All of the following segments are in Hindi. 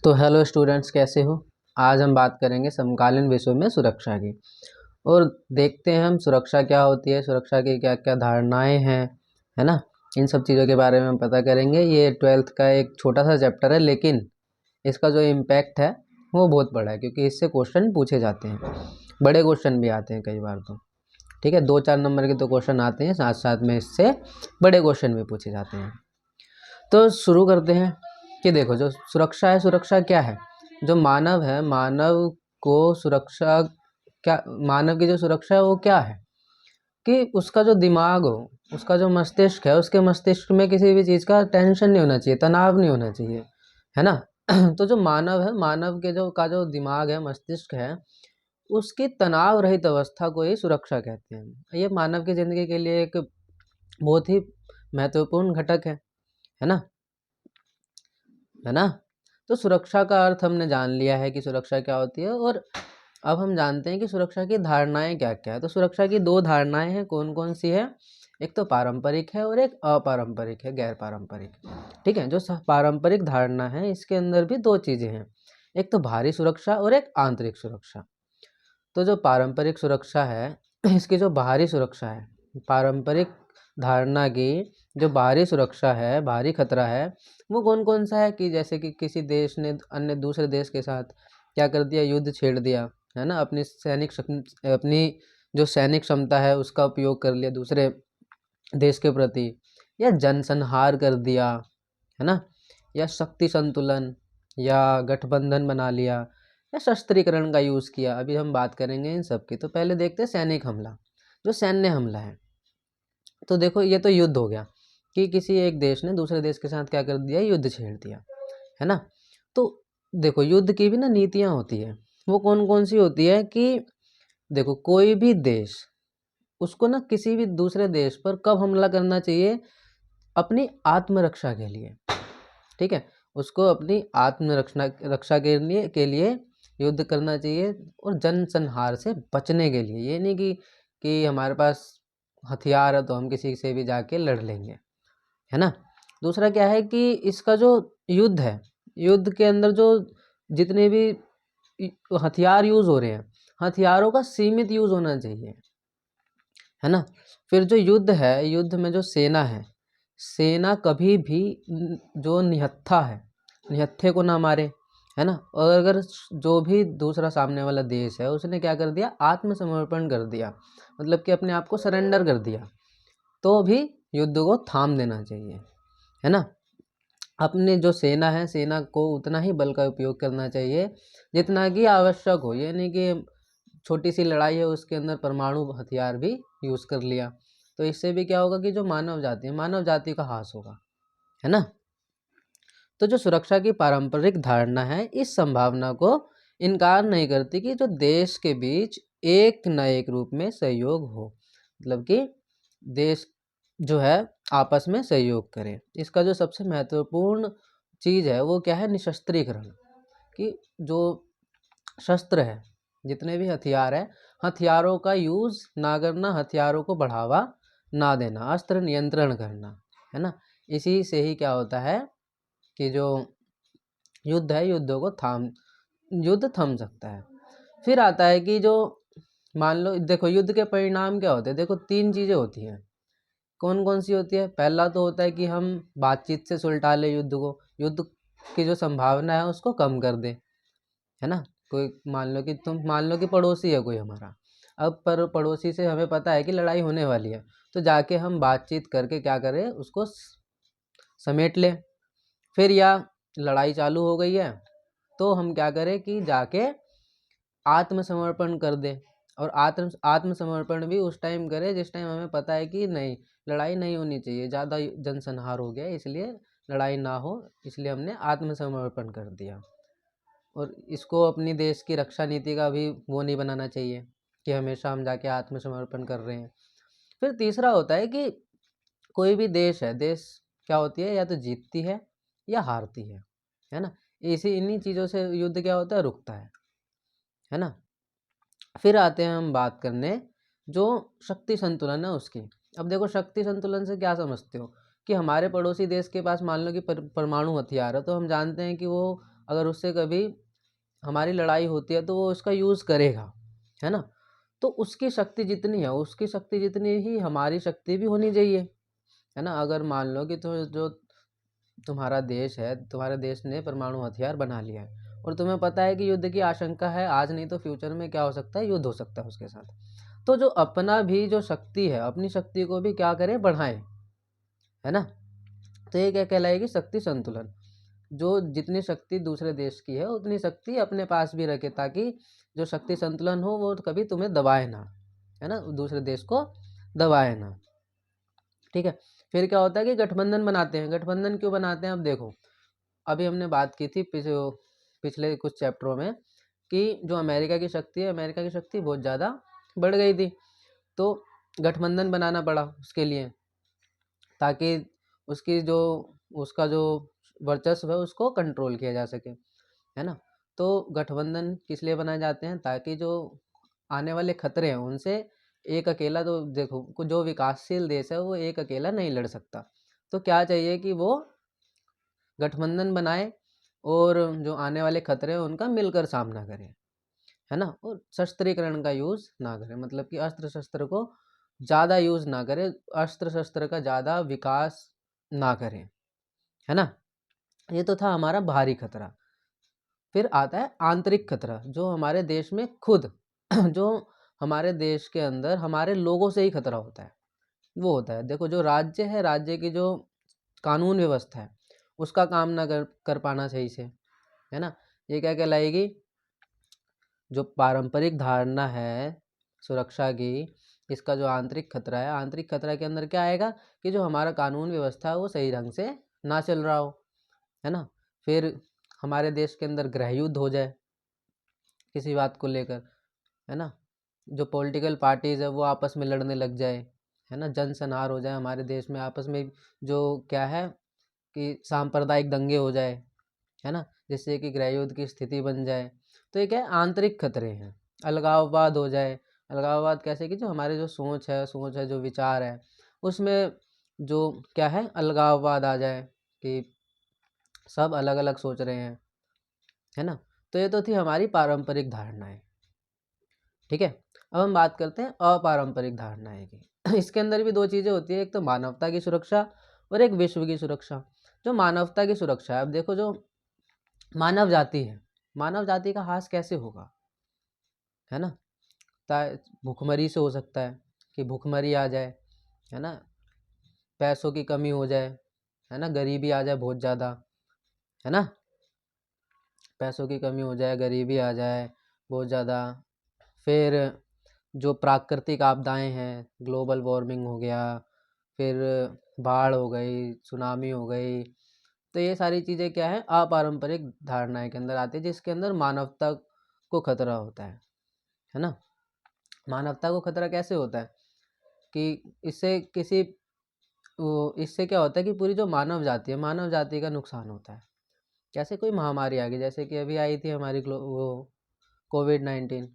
तो हेलो स्टूडेंट्स, कैसे हो। आज हम बात करेंगे समकालीन विश्व में सुरक्षा की। और देखते हैं हम सुरक्षा क्या होती है, सुरक्षा की क्या क्या धारणाएं हैं, है ना। इन सब चीज़ों के बारे में हम पता करेंगे। ये 12th का एक छोटा सा चैप्टर है, लेकिन इसका जो इम्पैक्ट है वो बहुत बड़ा है, क्योंकि इससे क्वेश्चन पूछे जाते हैं। बड़े क्वेश्चन भी आते हैं कई बार तो, ठीक है। 2-4 नंबर के तो क्वेश्चन आते हैं, साथ साथ में इससे बड़े क्वेश्चन भी पूछे जाते हैं। तो शुरू करते हैं कि देखो, जो सुरक्षा है, सुरक्षा क्या है। जो मानव है, मानव को सुरक्षा क्या, मानव की जो सुरक्षा है वो क्या है कि उसका जो दिमाग हो, उसका जो मस्तिष्क है, उसके मस्तिष्क में किसी भी चीज़ का टेंशन नहीं होना चाहिए, तनाव नहीं होना चाहिए, है ना। तो जो मानव है, मानव के जो दिमाग है, मस्तिष्क है, उसकी तनाव रहित अवस्था को ही सुरक्षा कहते हैं। ये मानव की ज़िंदगी के लिए एक बहुत ही महत्वपूर्ण घटक है ना, है ना। तो सुरक्षा का अर्थ हमने जान लिया है कि सुरक्षा क्या होती है, और अब हम जानते हैं कि सुरक्षा की धारणाएं क्या क्या है। तो सुरक्षा की 2 धारणाएं हैं, कौन कौन सी है। एक तो पारंपरिक है और एक अपारंपरिक है, गैर पारंपरिक। ठीक है। जो पारंपरिक धारणा है, इसके अंदर भी 2 चीज़ें हैं, एक तो बाहरी सुरक्षा और एक आंतरिक सुरक्षा। तो जो पारंपरिक सुरक्षा है, इसकी जो बाहरी सुरक्षा है, पारंपरिक धारणा की जो बाहरी सुरक्षा है, बाहरी खतरा है, वो कौन कौन सा है कि जैसे कि किसी देश ने अन्य दूसरे देश के साथ क्या कर दिया, युद्ध छेड़ दिया, है ना। अपनी जो सैनिक क्षमता है उसका उपयोग कर लिया दूसरे देश के प्रति, या जनसंहार कर दिया, है ना, या शक्ति संतुलन, या गठबंधन बना लिया, या शस्त्रीकरण का यूज़ किया। अभी हम बात करेंगे इन सब की। तो पहले देखते हैं सैनिक हमला, जो सैन्य हमला है। तो देखो, ये तो युद्ध हो गया कि किसी एक देश ने दूसरे देश के साथ क्या कर दिया, युद्ध छेड़ दिया, है ना। तो देखो, युद्ध की भी ना नीतियाँ होती है। वो कौन कौन सी होती है कि देखो, कोई भी देश, उसको ना किसी भी दूसरे देश पर कब हमला करना चाहिए, अपनी आत्मरक्षा के लिए, ठीक है। उसको अपनी आत्मरक्षा रक्षा के लिए युद्ध करना चाहिए, और जनसंहार से बचने के लिए। ये नहीं कि हमारे पास हथियार है तो हम किसी से भी जाके लड़ लेंगे, है ना। दूसरा क्या है कि इसका जो युद्ध है, युद्ध के अंदर जो जितने भी हथियार यूज़ हो रहे हैं, हथियारों का सीमित यूज़ होना चाहिए, है ना। फिर जो युद्ध है, युद्ध में जो सेना है, सेना कभी भी जो निहत्था है, निहत्थे को ना मारे, है ना। और अगर जो भी दूसरा सामने वाला देश है, उसने क्या कर दिया, आत्मसमर्पण कर दिया, मतलब कि अपने आप को सरेंडर कर दिया, तो भी युद्ध को थाम देना चाहिए, है ना। अपनी जो सेना है, सेना को उतना ही बल का उपयोग करना चाहिए जितना कि आवश्यक हो। ये नहीं कि छोटी सी लड़ाई है, उसके अंदर परमाणु हथियार भी यूज़ कर लिया, तो इससे भी क्या होगा कि जो मानव जाति है, मानव जाति का ह्रास होगा, है ना। तो जो सुरक्षा की पारंपरिक धारणा है, इस संभावना को इनकार नहीं करती कि जो देश के बीच एक न एक रूप में सहयोग हो, मतलब कि देश जो है आपस में सहयोग करे। इसका जो सबसे महत्वपूर्ण चीज़ है वो क्या है, निशस्त्रीकरण। कि जो शस्त्र है, जितने भी हथियार है, हथियारों का यूज़ ना करना, हथियारों को बढ़ावा ना देना, अस्त्र नियंत्रण करना, है ना। इसी से ही क्या होता है कि जो युद्ध है, युद्ध थम सकता है। फिर आता है कि जो, मान लो, देखो युद्ध के परिणाम क्या होते हैं। देखो 3 चीज़ें होती हैं। कौन कौन सी होती है। पहला तो होता है कि हम बातचीत से सुलटा लें युद्ध को, युद्ध की जो संभावना है उसको कम कर दें, है ना। कोई मान लो कि पड़ोसी है कोई हमारा, अब पर पड़ोसी से हमें पता है कि लड़ाई होने वाली है, तो जाके हम बातचीत करके क्या करें, उसको समेट लें। फिर या लड़ाई चालू हो गई है, तो हम क्या करें कि जाके आत्मसमर्पण कर दें। और आत्मसमर्पण भी उस टाइम करें जिस टाइम हमें पता है कि नहीं, लड़ाई नहीं होनी चाहिए, ज़्यादा जनसंहार हो गया, इसलिए लड़ाई ना हो, इसलिए हमने आत्मसमर्पण कर दिया। और इसको अपनी देश की रक्षा नीति का भी वो नहीं बनाना चाहिए कि हमेशा हम जाके आत्मसमर्पण कर रहे हैं। फिर तीसरा होता है कि कोई भी देश है, देश क्या होती है, या तो जीतती है या हारती है ना। इन्हीं चीज़ों से युद्ध क्या होता है, रुकता है ना। फिर आते हैं हम बात करने जो शक्ति संतुलन है उसकी। अब देखो, शक्ति संतुलन से क्या समझते हो कि हमारे पड़ोसी देश के पास मान लो कि परमाणु हथियार है, तो हम जानते हैं कि वो अगर उससे कभी हमारी लड़ाई होती है तो वो उसका यूज़ करेगा, है ना। तो उसकी शक्ति जितनी है, उसकी शक्ति जितनी ही हमारी शक्ति भी होनी चाहिए, है ना। अगर मान लो कि तो जो तुम्हारा देश है, तुम्हारे देश ने परमाणु हथियार बना लिया है और तुम्हें पता है कि युद्ध की आशंका है, आज नहीं तो फ्यूचर में क्या हो सकता है, युद्ध हो सकता है उसके साथ। तो जो अपना भी जो शक्ति है, अपनी शक्ति को भी क्या करें, बढ़ाएं, है ना। तो ये क्या कहलाएगी, शक्ति संतुलन। जो जितनी शक्ति दूसरे देश की है उतनी शक्ति अपने पास भी रखे, ताकि जो शक्ति संतुलन हो वो कभी तुम्हें दबाए ना, है ना, दूसरे देश को दबाए ना। ठीक है। फिर क्या होता है कि गठबंधन बनाते हैं। गठबंधन क्यों बनाते हैं, अब देखो, अभी हमने बात की थी पिछले कुछ चैप्टरों में कि जो अमेरिका की शक्ति है, अमेरिका की शक्ति बहुत ज़्यादा बढ़ गई थी, तो गठबंधन बनाना पड़ा उसके लिए, ताकि उसका जो वर्चस्व है उसको कंट्रोल किया जा सके, है ना। तो गठबंधन किस लिए बनाए जाते हैं, ताकि जो आने वाले खतरे हैं उनसे एक अकेला, तो देखो जो विकासशील देश है वो एक अकेला नहीं लड़ सकता, तो क्या चाहिए कि वो गठबंधन बनाए और जो आने वाले खतरे हैं उनका मिलकर सामना करें, है ना। और शस्त्रीकरण का यूज़ ना करें, मतलब कि अस्त्र शस्त्र को ज़्यादा यूज़ ना करें, अस्त्र शस्त्र का ज़्यादा विकास ना करें, है ना। ये तो था हमारा बाहरी खतरा। फिर आता है आंतरिक खतरा, जो हमारे देश में खुद जो हमारे देश के अंदर हमारे लोगों से ही खतरा होता है, वो होता है। देखो, जो राज्य है, राज्य की जो कानून व्यवस्था है उसका काम ना कर पाना सही से, है ना। ये क्या कहलाएगी, जो पारंपरिक धारणा है सुरक्षा की, इसका जो आंतरिक खतरा है, आंतरिक खतरा के अंदर क्या आएगा कि जो हमारा कानून व्यवस्था है वो सही ढंग से ना चल रहा हो, है ना। फिर हमारे देश के अंदर गृह युद्ध हो जाए किसी बात को लेकर, है ना। जो पॉलिटिकल पार्टीज़ है वो आपस में लड़ने लग जाए, है ना, जनसंहार हो जाए हमारे देश में आपस में, जो क्या है कि सांप्रदायिक दंगे हो जाए, है ना, जिससे कि गृह युद्ध की स्थिति बन जाए। तो ये क्या है, आंतरिक खतरे हैं। अलगाववाद हो जाए, अलगाववाद कैसे कि जो हमारे जो सोच है जो विचार है उसमें जो क्या है, अलगाववाद आ जाए कि सब अलग अलग सोच रहे हैं, है ना। तो ये तो थी हमारी पारंपरिक धारणाएं। ठीक है। अब हम बात करते हैं अपारंपरिक धारणाएं की। इसके अंदर भी दो चीज़ें होती है, एक तो मानवता की सुरक्षा और एक विश्व की सुरक्षा। जो मानवता की सुरक्षा है, अब देखो, जो मानव जाति है, मानव जाति का ह्रास कैसे होगा, है ना। भूखमरी से हो सकता है कि भूखमरी आ जाए, है ना, पैसों की कमी हो जाए, है ना, गरीबी आ जाए बहुत ज़्यादा, है ना, पैसों की कमी हो जाए, गरीबी आ जाए बहुत ज़्यादा। फिर जो प्राकृतिक आपदाएं हैं, ग्लोबल वार्मिंग हो गया, फिर बाढ़ हो गई, सुनामी हो गई। तो ये सारी चीज़ें क्या है, अपारंपरिक धारणाएं के अंदर आती है, जिसके अंदर मानवता को खतरा होता है ना। मानवता को खतरा कैसे होता है कि इससे क्या होता है कि पूरी जो मानव जाति है, मानव जाति का नुकसान होता है। जैसे कोई महामारी आ गई, जैसे कि अभी आई थी हमारी वो कोविड-19,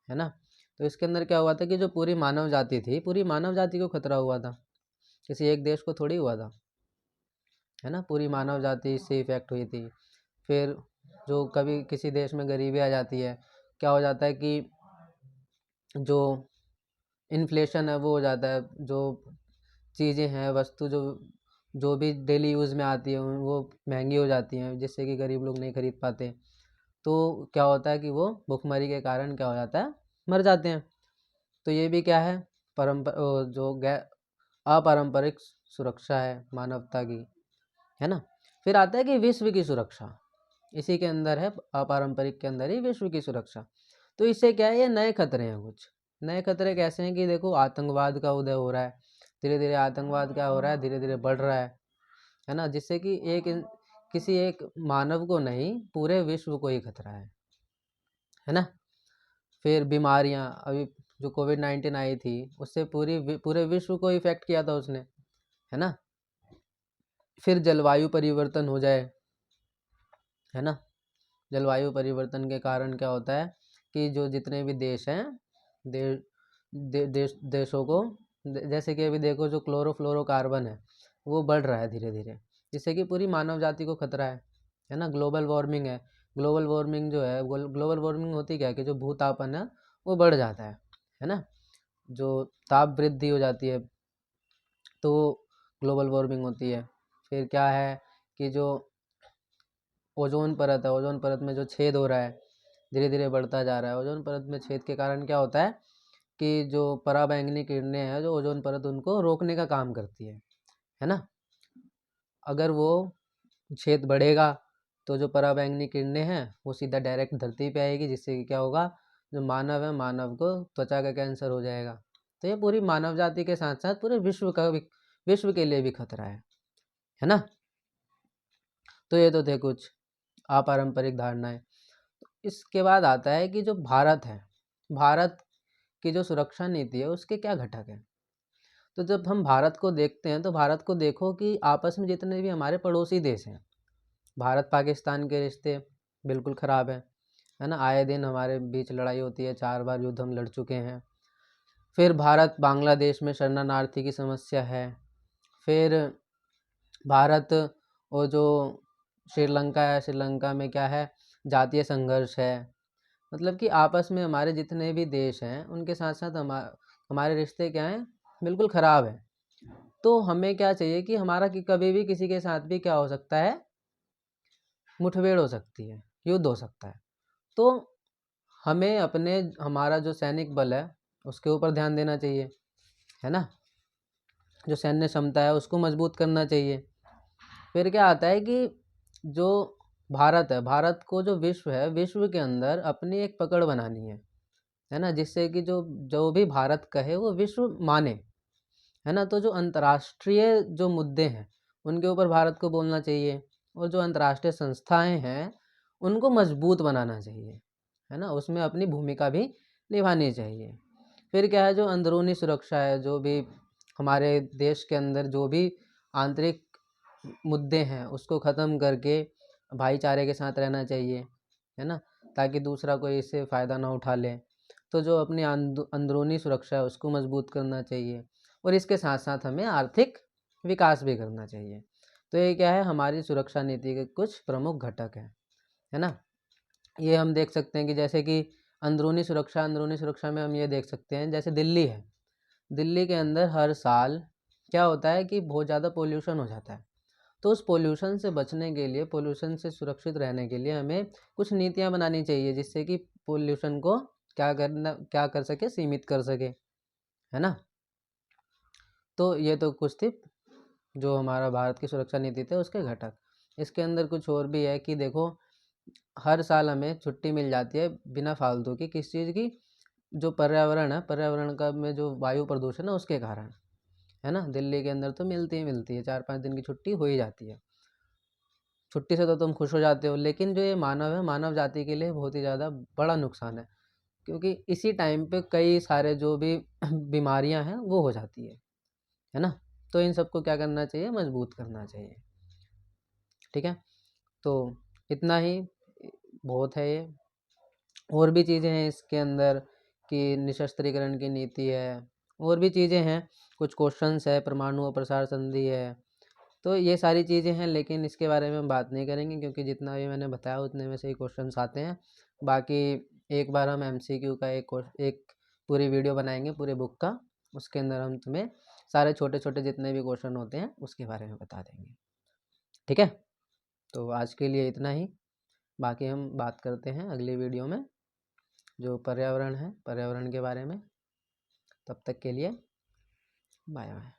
है ना। तो इसके अंदर क्या हुआ था कि जो पूरी मानव जाति थी, पूरी मानव जाति को खतरा हुआ था, किसी एक देश को थोड़ी हुआ था, है ना, पूरी मानव जाति इससे इफेक्ट हुई थी। फिर जो कभी किसी देश में गरीबी आ जाती है, क्या हो जाता है कि जो इन्फ्लेशन है वो हो जाता है, जो चीज़ें हैं, वस्तु जो जो भी डेली यूज़ में आती हैं वो महंगी हो जाती हैं, जिससे कि गरीब लोग नहीं खरीद पाते। तो क्या होता है कि वो भुखमरी के कारण क्या हो जाता है, मर जाते हैं। तो ये भी क्या है, जो अपारंपरिक सुरक्षा है मानवता की, है ना। फिर आता है कि विश्व की सुरक्षा, इसी के अंदर है, अपारंपरिक के अंदर ही विश्व की सुरक्षा। तो इससे क्या है, ये नए खतरे हैं। कुछ नए खतरे कैसे हैं कि देखो, आतंकवाद का उदय हो रहा है, धीरे धीरे आतंकवाद क्या हो रहा है, धीरे धीरे बढ़ रहा है ना, जिससे कि किसी एक मानव को नहीं, पूरे विश्व को ही खतरा है ना। फिर बीमारियां, अभी जो कोविड-19 आई थी उससे पूरे विश्व को इफेक्ट किया था उसने, है ना। फिर जलवायु परिवर्तन हो जाए, है ना, जलवायु परिवर्तन के कारण क्या होता है कि जो जितने भी देश हैं, दे, दे, देश देशों को, जैसे कि अभी देखो जो क्लोरोफ्लोरोकार्बन है वो बढ़ रहा है धीरे धीरे, जिससे कि पूरी मानव जाति को खतरा है ना। ग्लोबल वार्मिंग है, ग्लोबल वार्मिंग जो है, ग्लोबल वार्मिंग होती क्या है कि जो भूतापन है वो बढ़ जाता है ना, जो ताप वृद्धि हो जाती है तो ग्लोबल वार्मिंग होती है। फिर क्या है कि जो ओजोन परत है, ओजोन परत में जो छेद हो रहा है, धीरे धीरे बढ़ता जा रहा है। ओजोन परत में छेद के कारण क्या होता है कि जो पराबैंगनी किरणें हैं, जो ओजोन परत उनको रोकने का काम करती है ना। अगर वो छेद बढ़ेगा तो जो पराबैंगनी किरणें हैं वो सीधा डायरेक्ट धरती पे आएगी, जिससे कि क्या होगा, जो मानव है, मानव को त्वचा का कैंसर हो जाएगा। तो ये पूरी मानव जाति के साथ साथ पूरे विश्व के लिए भी खतरा है ना। तो ये तो थे कुछ अपारंपरिक धारणाएं। इसके बाद आता है कि जो भारत है, भारत की जो सुरक्षा नीति है उसके क्या घटक हैं। तो जब हम भारत को देखते हैं तो भारत को देखो कि आपस में जितने भी हमारे पड़ोसी देश हैं, भारत पाकिस्तान के रिश्ते बिल्कुल ख़राब है ना। आए दिन हमारे बीच लड़ाई होती है, 4 बार युद्ध हम लड़ चुके हैं। फिर भारत बांग्लादेश में शरणार्थी की समस्या है। फिर भारत और जो श्रीलंका है, श्रीलंका में क्या है, जातीय संघर्ष है। मतलब कि आपस में हमारे जितने भी देश हैं उनके साथ साथ हमारे रिश्ते क्या हैं, बिल्कुल ख़राब है। तो हमें क्या चाहिए कि हमारा कि कभी भी किसी के साथ भी क्या हो सकता है, मुठभेड़ हो सकती है, युद्ध हो सकता है। तो हमें हमारा जो सैनिक बल है उसके ऊपर ध्यान देना चाहिए, है ना। जो सैन्य क्षमता है उसको मजबूत करना चाहिए। फिर क्या आता है कि जो भारत है, भारत को जो विश्व है, विश्व के अंदर अपनी एक पकड़ बनानी है ना, जिससे कि जो भी भारत कहे वो विश्व माने, है ना। तो जो अंतर्राष्ट्रीय जो मुद्दे हैं उनके ऊपर भारत को बोलना चाहिए, और जो अंतर्राष्ट्रीय संस्थाएं हैं उनको मजबूत बनाना चाहिए, है ना, उसमें अपनी भूमिका भी निभानी चाहिए। फिर क्या है, जो अंदरूनी सुरक्षा है, जो भी हमारे देश के अंदर जो भी आंतरिक मुद्दे हैं उसको ख़त्म करके भाईचारे के साथ रहना चाहिए, है ना, ताकि दूसरा कोई इससे फ़ायदा ना उठा ले। तो जो अपनी अंदरूनी सुरक्षा है उसको मजबूत करना चाहिए, और इसके साथ साथ हमें आर्थिक विकास भी करना चाहिए। तो ये क्या है, हमारी सुरक्षा नीति के कुछ प्रमुख घटक हैं, है ना। ये हम देख सकते हैं कि जैसे कि अंदरूनी सुरक्षा में हम ये देख सकते हैं, जैसे दिल्ली है, दिल्ली के अंदर हर साल क्या होता है कि बहुत ज़्यादा पोल्यूशन हो जाता है। तो उस पोल्यूशन से बचने के लिए, पोल्यूशन से सुरक्षित रहने के लिए हमें कुछ नीतियाँ बनानी चाहिए, जिससे कि पोल्यूशन को क्या कर सके, सीमित कर सके, है ना। तो ये तो कुछ थी जो हमारा भारत की सुरक्षा नीति थे उसके घटक। इसके अंदर कुछ और भी है कि देखो, हर साल हमें छुट्टी मिल जाती है बिना फालतू की, किस चीज़ की, जो पर्यावरण है, पर्यावरण का में जो वायु प्रदूषण है उसके कारण, है ना। दिल्ली के अंदर तो मिलती है 4-5 दिन की छुट्टी हो ही जाती है। छुट्टी से तो तुम खुश हो जाते हो, लेकिन जो ये मानव है, मानव जाति के लिए बहुत ही ज़्यादा बड़ा नुकसान है, क्योंकि इसी टाइम पे कई सारे जो भी बीमारियां हैं वो हो जाती है ना। तो इन सबको क्या करना चाहिए, मजबूत करना चाहिए। ठीक है, तो इतना ही बहुत है ये। और भी चीज़ें हैं इसके अंदर कि निशस्त्रीकरण की नीति है, और भी चीज़ें हैं, कुछ क्वेश्चंस है, परमाणु और प्रसार संधि है। तो ये सारी चीज़ें हैं, लेकिन इसके बारे में हम बात नहीं करेंगे, क्योंकि जितना भी मैंने बताया उतने में से ही क्वेश्चंस आते हैं। बाकी एक बार हम एमसीक्यू का एक पूरी वीडियो बनाएंगे पूरे बुक का, उसके अंदर हम तुम्हें सारे छोटे छोटे जितने भी क्वेश्चन होते हैं उसके बारे में बता देंगे। ठीक है, तो आज के लिए इतना ही। बाकी हम बात करते हैं अगली वीडियो में, जो पर्यावरण है, पर्यावरण के बारे में। तब तक के लिए बाय बाय।